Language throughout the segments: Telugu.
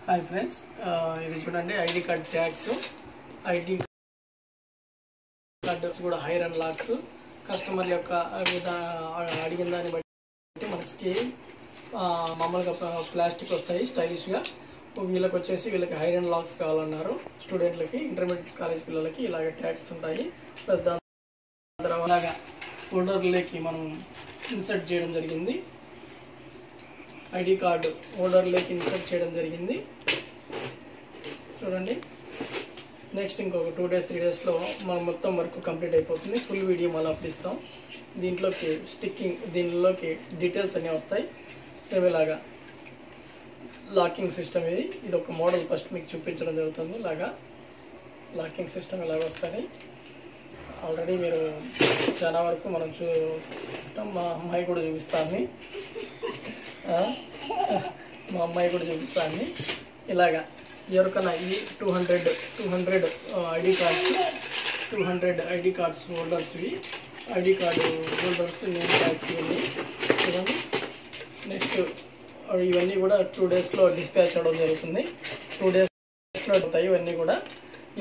హాయ్ ఫ్రెండ్స్, ఇది చూడండి ID card tags, ID cards కూడా హైర్ అండ్ లాక్స్. కస్టమర్ యొక్క అడిగిన దాన్ని బట్టి మనకి మామూలుగా ప్లాస్టిక్ వస్తాయి స్టైలిష్గా. వీళ్ళకి వచ్చేసి వీళ్ళకి హైర్ అండ్ లాక్స్ కావాలన్నారు. స్టూడెంట్లకి, ఇంటర్మీడియట్ కాలేజ్ పిల్లలకి ఇలాగ ట్యాగ్స్ ఉంటాయి. ప్లస్ దాని తర్వాత హోల్డర్లోకి మనం ఇన్సర్ట్ చేయడం జరిగింది. ఐడి కార్డు హోల్డర్లోకి ఇన్సర్ట్ చేయడం జరిగింది. చూడండి, నెక్స్ట్ ఇంకొక 2 days 3 daysలో మనం మొత్తం వర్క్ కంప్లీట్ అయిపోతుంది. ఫుల్ వీడియో మళ్ళీ అప్డిస్తాం. దీంట్లోకి స్టిక్కింగ్, దీనిలోకి డీటెయిల్స్ అన్నీ వస్తాయి. సేమ్ ఇలాగా లాకింగ్ సిస్టమ్. ఇది ఒక మోడల్ ఫస్ట్ మీకు చూపించడం జరుగుతుంది. ఇలాగా లాకింగ్ సిస్టమ్ ఇలాగ వస్తుంది. ఆల్రెడీ మీరు చాలా వరకు మనం చూడటం, మా అమ్మాయి కూడా చూపిస్తాను. ఇలాగా ఎవరికైనా ఈ 200 ఐడి కార్డ్స్ హోల్డర్స్వి, ID card holders name tags ఇవన్నీ చూడండి. నెక్స్ట్ ఇవన్నీ కూడా 2 daysలో డిస్పాచ్ అవ్వడం జరుగుతుంది. 2 daysలో అవుతాయి ఇవన్నీ కూడా.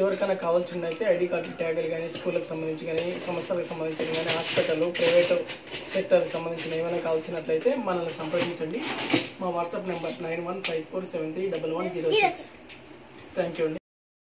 ఎవరికైనా కావాల్సినైతే ఐడి కార్డు ట్యాగులు కానీ, స్కూళ్ళకి సంబంధించి కానీ, సంస్థలకు సంబంధించిన కానీ, హాస్పిటల్, ప్రైవేట్ సెక్టర్కి సంబంధించిన ఏమైనా కావాల్సినట్లయితే మనల్ని సంప్రదించండి. మా వాట్సాప్ నెంబర్ 9154731106. థ్యాంక్ యూ అండి.